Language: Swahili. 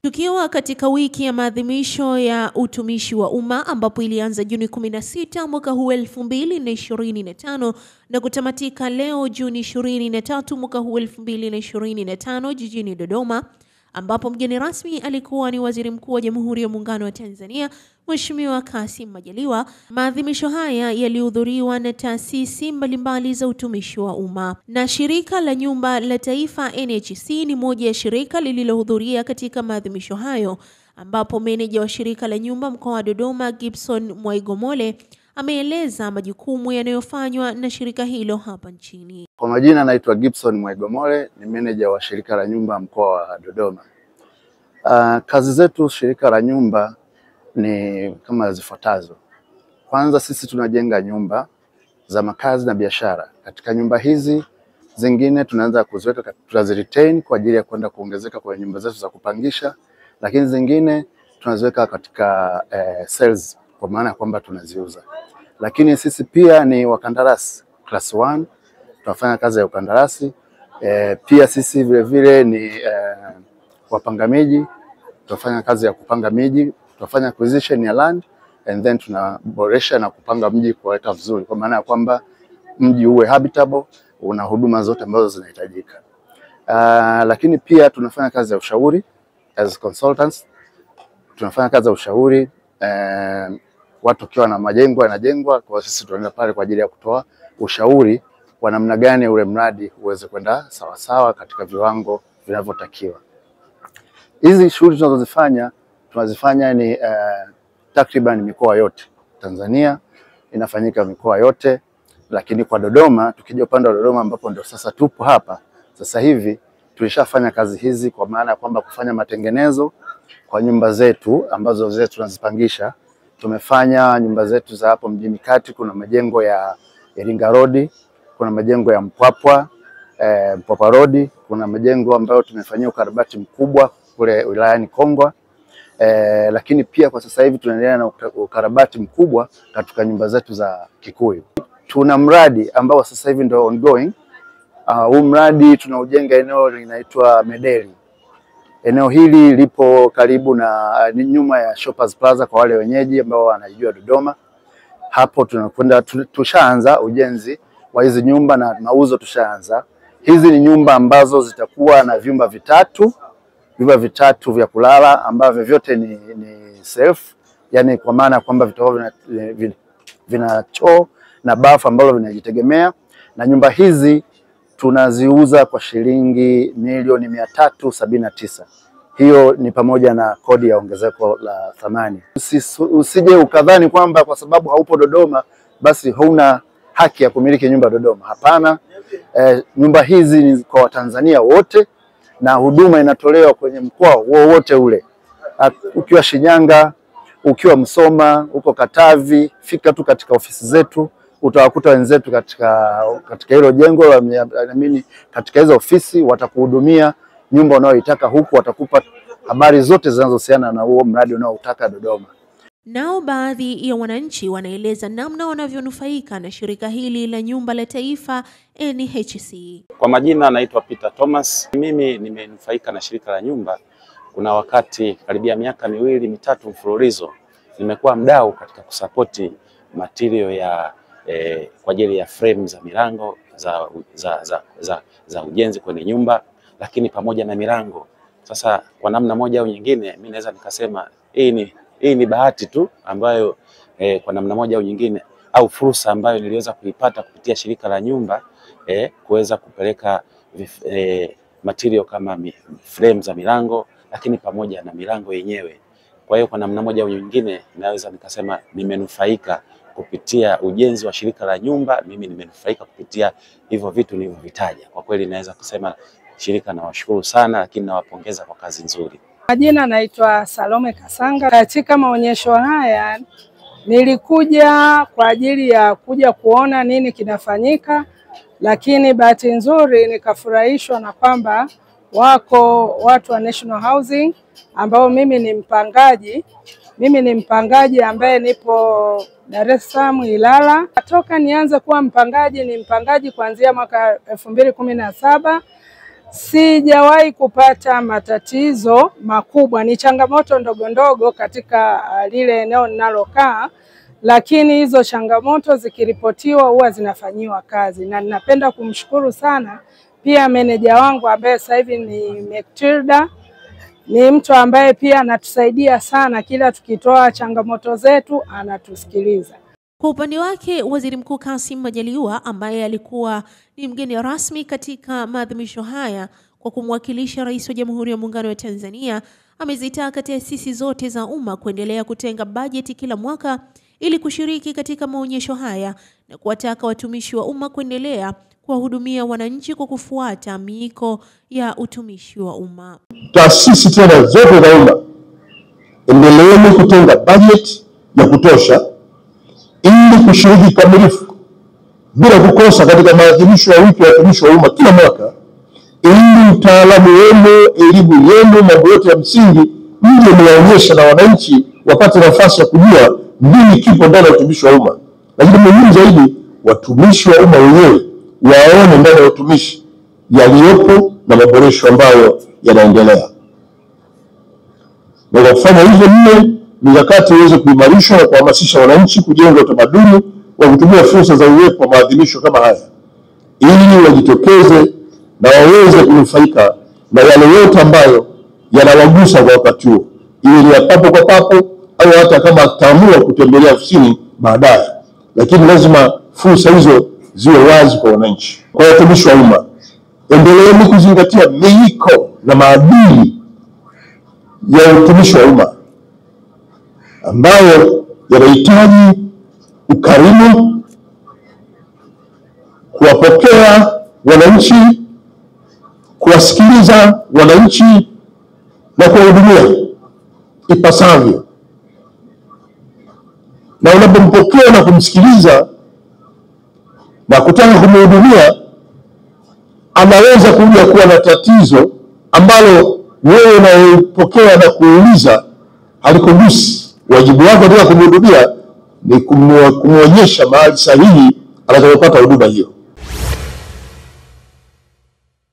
Tukiwa katika wiki ya maadhimisho ya utumishi wa umma ambapo ilianza Juni 16 mwaka huu 2025 na kutamatika leo Juni 23 mwaka huu 2025 jijini Dodoma, ambapo mgeni rasmi alikuwa ni Waziri Mkuu wa Jamhuri ya Muungano wa Tanzania Mheshimiwa Kassim Majaliwa. Maadhimisho haya yalihudhuriwa na taasisi mbalimbali za utumishi wa umma, na Shirika la Nyumba la Taifa NHC ni moja ya shirika lililohudhuria katika maadhimisho hayo, ambapo meneja wa Shirika la Nyumba mkoa wa Dodoma Gibson Mwaigomole ameeleza majukumu yanayofanywa na shirika hilo hapa nchini. Kwa majina naitwa Gibson Mwaigomole, ni meneja wa Shirika la Nyumba mkoa wa Dodoma. Kazi zetu Shirika la Nyumba ni kama zifuatazo. Kwanza, sisi tunajenga nyumba za makazi na biashara. Katika nyumba hizi zingine tunaanza kuziweka, tunaziretain kwa ajili ya kwenda kuongezeka kwa nyumba zetu za kupangisha, lakini zingine tunaziweka katika sales kwa maana kwamba tunaziuza. Lakini sisi pia ni wakandarasi class 1, tunafanya kazi ya ukandarasi. Pia sisi vile vile ni wapanga miji, tunafanya kazi ya kupanga miji, tunafanya acquisition ya land and then tunaboresha na kupanga mji kuweka vizuri, kwa maana ya kwamba mji uwe habitable, una huduma zote ambazo zinahitajika. Lakini pia tunafanya kazi ya ushauri as consultants. Tunafanya kazi ya ushauri, watu kiwa na majengo yanajengwa, kwa sisi tunaenda pale kwa ajili ya kutoa ushauri kwa namna gani ule mradi uweze kwenda sawa sawa katika viwango vinavyotakiwa. Hizi shughuli tunazifanya ni takriban mikoa yote Tanzania, inafanyika mikoa yote, lakini kwa Dodoma, tukija upande wa Dodoma ambapo ndio sasa tupo hapa sasa hivi, tulishafanya kazi hizi kwa maana ya kwamba kufanya matengenezo kwa nyumba zetu ambazo zetu tunazipangisha. Tumefanya nyumba zetu za hapo mjini kati, kuna majengo ya Iringa Road, kuna majengo ya Mpwapwa Road, kuna majengo ambayo tumefanyia ukarabati mkubwa kule wilayani Kongwa. Lakini pia kwa sasa hivi tunaendelea na ukarabati mkubwa katika nyumba zetu za Kikuyu. Tuna mradi ambao sasa hivi ndio ongoing. Huu mradi tunaujenga eneo linaloitwa Medeli. Eneo hili lipo karibu na nyuma ya Shoppers Plaza kwa wale wenyeji ambao wanajua Dodoma. Hapo tunakwenda, tushaanza ujenzi wa hizi nyumba na mauzo tushaanza. Hizi ni nyumba ambazo zitakuwa na vyumba vitatu vya kulala ambavyo vyote ni self, yani kwa maana kwamba vitakuwa vina choo na bafu ambalo vinajitegemea, na nyumba hizi tunaziuza kwa shilingi milioni 379. Hiyo ni pamoja na kodi ya ongezeko la thamani. Usije ukadhani kwamba kwa sababu haupo Dodoma basi huna haki ya kumiliki nyumba Dodoma. Hapana, nyumba hizi ni kwa Watanzania wote na huduma inatolewa kwenye mkoa wowote ule. Ukiwa Shinyanga, ukiwa Msoma, uko Katavi, fika tu katika ofisi zetu, utawakuta wenzetu katika hilo jengo, katika hizo ofisi watakuhudumia nyumba unayoitaka huku, watakupa habari zote zinazohusiana na huo mradi unaoutaka Dodoma. Nao baadhi ya wananchi wanaeleza namna wanavyonufaika na shirika hili la Nyumba la Taifa NHC. Kwa majina naitwa Peter Thomas. Mimi nimenufaika na shirika la Nyumba. Kuna wakati karibia miaka 2-3 mfululizo nimekuwa mdau katika kusapoti material ya kwa ajili ya frame za milango za ujenzi kwenye nyumba, lakini pamoja na milango. Sasa kwa namna moja au nyingine mimi naweza nikasema hii ni bahati tu ambayo kwa namna moja au nyingine, au fursa ambayo niliweza kuipata kupitia shirika la Nyumba kuweza kupeleka material kama frame za milango, lakini pamoja na milango yenyewe. Kwa hiyo kwa namna moja au nyingine naweza nikasema nimenufaika kupitia ujenzi wa shirika la Nyumba. Mimi nimenufaika kupitia hivyo vitu nilivyovitaja. Kwa kweli naweza kusema shirika nawashukuru sana, lakini nawapongeza kwa kazi nzuri. Majina naitwa Salome Kasanga. Katika maonyesho haya nilikuja kwa ajili ya kuja kuona nini kinafanyika, lakini bahati nzuri nikafurahishwa na kwamba wako watu wa National Housing ambao mimi ni mpangaji. Mimi ni mpangaji ambaye nipo Dar es Salaam Ilala. Toka nianze kuwa mpangaji, ni mpangaji kuanzia mwaka 2017 sijawahi kupata matatizo makubwa. Ni changamoto ndogo ndogo katika lile eneo ninalokaa, lakini hizo changamoto zikiripotiwa huwa zinafanyiwa kazi, na ninapenda kumshukuru sana pia meneja wangu ambaye sasa hivi ni Mektilda. Ni mtu ambaye pia anatusaidia sana, kila tukitoa changamoto zetu anatusikiliza. Kwa upande wake, Waziri Mkuu Kassim Majaliwa ambaye alikuwa ni mgeni rasmi katika maadhimisho haya kwa kumwakilisha Rais wa Jamhuri ya Muungano wa Tanzania, amezitaka taasisi zote za umma kuendelea kutenga bajeti kila mwaka ili kushiriki katika maonyesho haya na kuwataka watumishi wa umma kuendelea kuwahudumia wananchi kwa kufuata miiko ya utumishi wa umma. Taasisi tena zote za umma, endeleeni kutenga bajeti ya kutosha ili kushiriki kamilifu bila kukosa katika maadhimisho ya wiki ya watumishi wa umma kila mwaka, ili utaalamu wenu, elimu yenu, mambo yote ya msingi mje mwaonyesha na wananchi wapate nafasi ya kujua nini kipo ndani ya utumishi wa umma. Lakini muhimu zaidi, watumishi wa umma wenyewe waone ndani ya utumishi yaliyopo na maboresho ambayo yanaendelea. Na kwa kufanya hivyo, mikakati iweze kuimarishwa na kuhamasisha wananchi kujenga utamaduni wa kutumia fursa za uwepo wa maadhimisho kama haya, ili wajitokeze na waweze kunufaika na yale yote ambayo yanawagusa kwa wakati huo, iwe ni papo kwa papo au hata kama ataamua kutembelea ofisini baadaye. Lakini lazima fursa hizo ziwe wazi kwa wananchi. Kwa watumishi wa umma, endeleeni kuzingatia miiko na maadili ya utumishi wa umma ambayo yanahitaji ukarimu, kuwapokea wananchi, kuwasikiliza wananchi na kuwahudumia ipasavyo. Na unapompokea na kumsikiliza na kutaka kumhudumia, anaweza kuja kuwa na tatizo ambalo wewe unapokea na kuuliza halikugusi. Wajibu wako katika kumhudumia ni kumwonyesha mahali sahihi atakapopata huduma hiyo.